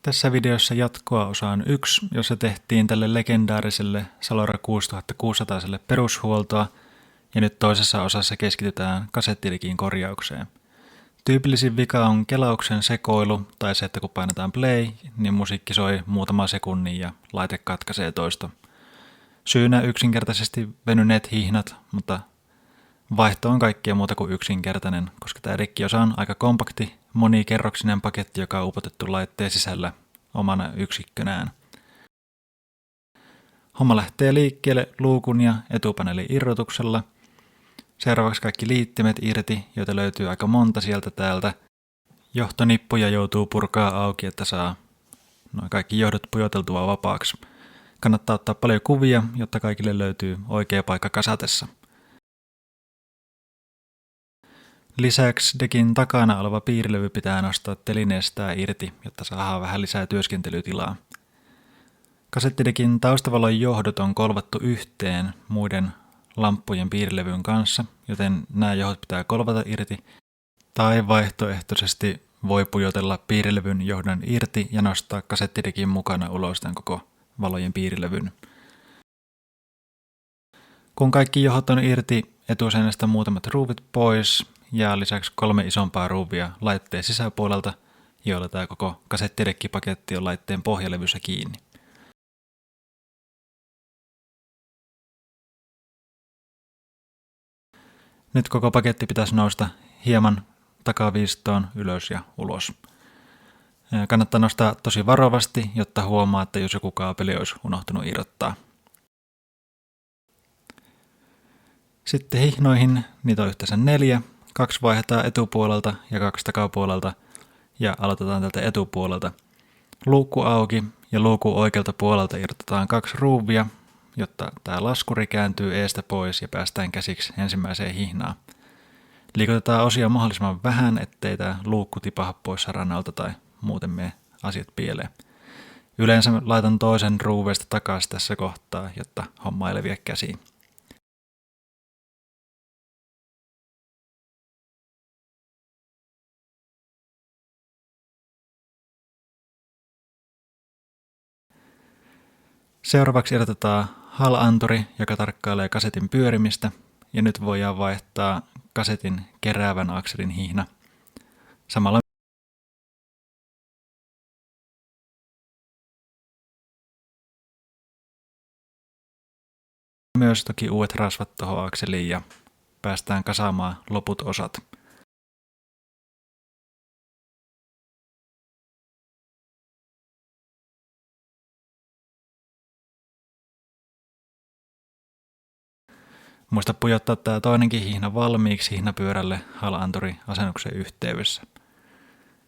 Tässä videossa jatkoa osaan 1, jossa tehtiin tälle legendaariselle Salora 6600 perushuoltoa, ja nyt toisessa osassa keskitytään kasettidikin korjaukseen. Tyypillisin vika on kelauksen sekoilu tai se, että kun painetaan play, niin musiikki soi muutama sekunnin ja laite katkaisee toista. Syynä yksinkertaisesti venyneet hihnat, mutta vaihto on kaikkea muuta kuin yksinkertainen, koska tämä dikkiosa on aika kompakti, monikerroksinen paketti, joka on upotettu laitteen sisällä omana yksikkönään. Homma lähtee liikkeelle luukun ja etupaneelin irrotuksella. Seuraavaksi kaikki liittimet irti, joita löytyy aika monta sieltä täältä. Johtonippuja joutuu purkaa auki, että saa noin kaikki johdot pujoteltua vapaaksi. Kannattaa ottaa paljon kuvia, jotta kaikille löytyy oikea paikka kasatessa. Lisäksi dekin takana oleva piirilevy pitää nostaa telineestään irti, jotta saadaan vähän lisää työskentelytilaa. Kasettidekin taustavalon johdot on kolvattu yhteen muiden lamppujen piirilevyn kanssa, joten nämä johdot pitää kolvata irti. Tai vaihtoehtoisesti voi pujotella piirilevyn johdon irti ja nostaa kasettidekin mukana ulos tämän koko valojen piirilevyn. Kun kaikki johdot on irti, etuseinästä muutamat ruuvit pois ja lisäksi 3 isompaa ruuvia laitteen sisäpuolelta, joilla tämä koko kasettidekkipaketti on laitteen pohjalevyssä kiinni. Nyt koko paketti pitäisi nousta hieman takaviistoon ylös ja ulos. Kannattaa nostaa tosi varovasti, jotta huomaa, että jos joku kaapeli olisi unohtunut irrottaa. Sitten hihnoihin, niitä on yhteensä 4. 2 vaihdetaan etupuolelta ja 2 takapuolelta ja aloitetaan tältä etupuolelta. Luukku auki ja luukun oikealta puolelta irrotetaan 2 ruuvia, jotta tämä laskuri kääntyy eestä pois ja päästään käsiksi ensimmäiseen hihnaan. Liikutetaan osia mahdollisimman vähän, ettei tämä luukku tipaha pois saranalta tai muuten mene asiat pieleen. Yleensä laitan toisen ruuveista takaisin tässä kohtaa, jotta homma ei leviä käsiin. Seuraavaksi irrotetaan HAL-anturi, joka tarkkailee kasetin pyörimistä, ja nyt voidaan vaihtaa kasetin keräävän akselin hihna. Samalla myös toki uudet rasvat tuohon akseliin ja päästään kasaamaan loput osat. Muista pujottaa tämä toinenkin hihna valmiiksi hihnapyörälle HAL-anturi asennuksen yhteydessä.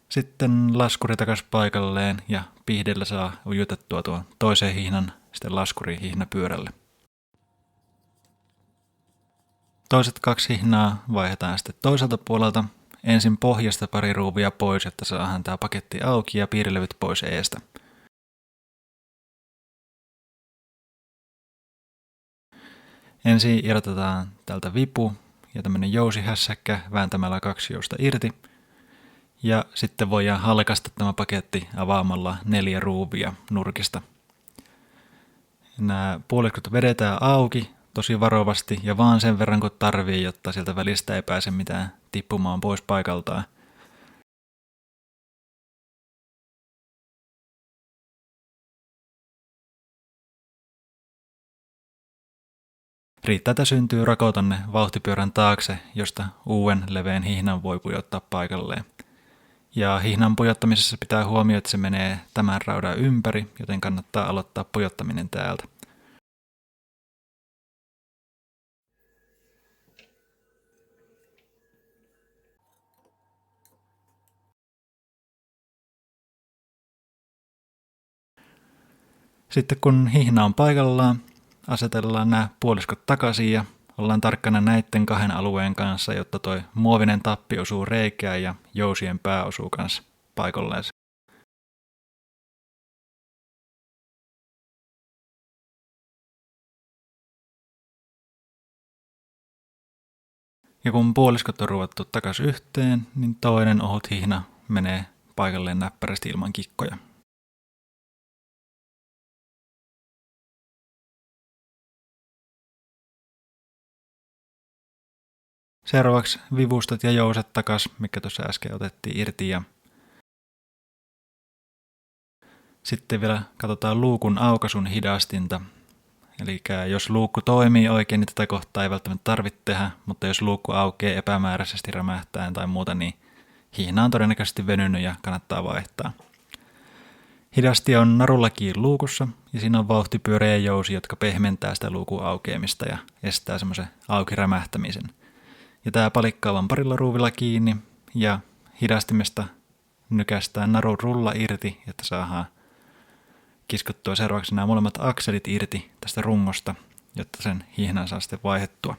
Sitten laskuri takaisin paikalleen ja pihdellä saa ujutettua tuon toisen hihnan sitten laskuri hihnapyörälle. Toiset 2 hihnaa vaihdetaan sitten toiselta puolelta. Ensin pohjasta pari ruuvia pois, jotta saadaan tämä paketti auki ja piirilevyt pois eestä. Ensin irrotetaan tältä vipu ja tämmöinen jousihässäkkä vääntämällä 2 jousta irti. Ja sitten voidaan halkaista tämä paketti avaamalla 4 ruuvia nurkista. Nämä puoliskot vedetään auki tosi varovasti ja vaan sen verran kun tarvii, jotta sieltä välistä ei pääse mitään tippumaan pois paikaltaan. Riittää, että syntyy rako tonne vauhtipyörän taakse, josta uuden leveän hihnan voi pujottaa paikalleen. Ja hihnan pujottamisessa pitää huomioida, että se menee tämän raudan ympäri, joten kannattaa aloittaa pujottaminen täältä. Sitten kun hihna on paikallaan, asetellaan nämä puoliskot takaisin ja ollaan tarkkana näiden 2 alueen kanssa, jotta toi muovinen tappi osuu reikään ja jousien pää osuu kanssa paikalleen. Ja kun puoliskot on ruvettu takaisin yhteen, niin toinen ohut hihna menee paikalleen näppärästi ilman kikkoja. Seuraavaksi vivustot ja jouset takas, mikä tuossa äsken otettiin irti. Ja sitten vielä katsotaan luukun aukaisun hidastinta. Eli jos luukku toimii oikein, niin tätä kohtaa ei välttämättä tarvitse tehdä, mutta jos luukku aukeaa epämääräisesti rämähtäen tai muuta, niin hihna on todennäköisesti venynyt ja kannattaa vaihtaa. Hidasti on narulla kiinni luukussa ja siinä on vauhtipyörä ja jousi, jotka pehmentää sitä luukun aukeamista ja estää semmoisen auki rämähtämisen. Ja tämä palikkaa vaan parilla ruuvilla kiinni ja hidastimesta nykästää narun rulla irti, että saadaan kiskottua seuraavaksi nämä molemmat akselit irti tästä rungosta, jotta sen hihnan saa sitten vaihdettua.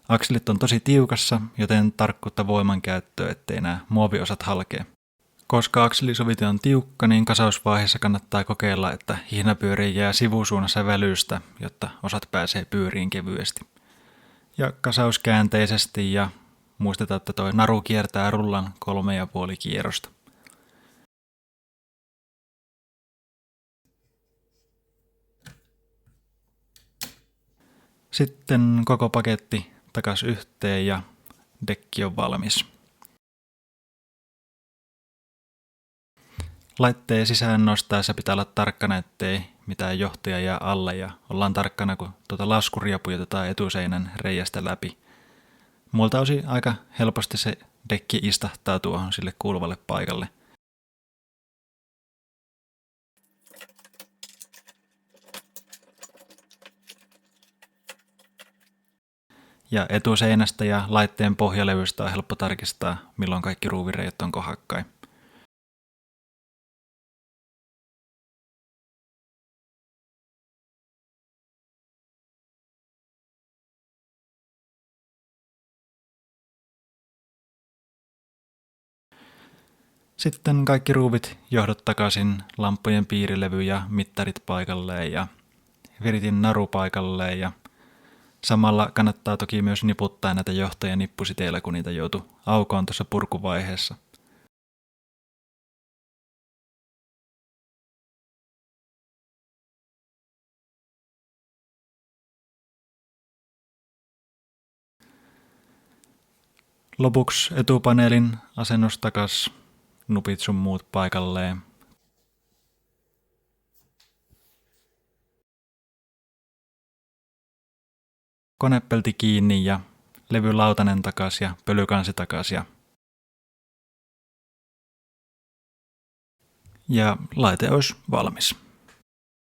Akselit on tosi tiukassa, joten tarkkuutta voimankäyttöä, ettei nämä muoviosat halkee. Koska akselisovite on tiukka, niin kasausvaiheessa kannattaa kokeilla, että hihnapyöriin jää sivusuunnassa välystä, jotta osat pääsee pyöriin kevyesti. Ja kasauskäänteisesti ja muistetaan, että tuo naru kiertää rullan 3,5 kierrosta. Sitten koko paketti takas yhteen ja dekki on valmis. Laitteen sisään nostaessa pitää olla tarkkana, ettei mitään johtoja jää alle ja ollaan tarkkana, kun tuota laskuria pujotetaan etuseinän reiästä läpi. Muilta osin aika helposti se dekki istahtaa tuohon sille kuuluvalle paikalle. Ja etuseinästä ja laitteen pohjalevystä on helppo tarkistaa, milloin kaikki ruuvireijät on kohdakkain. Sitten kaikki ruuvit johdot takaisin, lamppujen piirilevy ja mittarit paikalleen ja viritin naru paikalleen ja samalla kannattaa toki myös niputtaa näitä johtoja nippusiteillä, kun niitä joutui aukoon tuossa purkuvaiheessa. Lopuksi etupaneelin asennus takas, nupit sun muut paikalleen. Konepelti kiinni ja levylautanen takas ja pölykansi takas ja laite olisi valmis.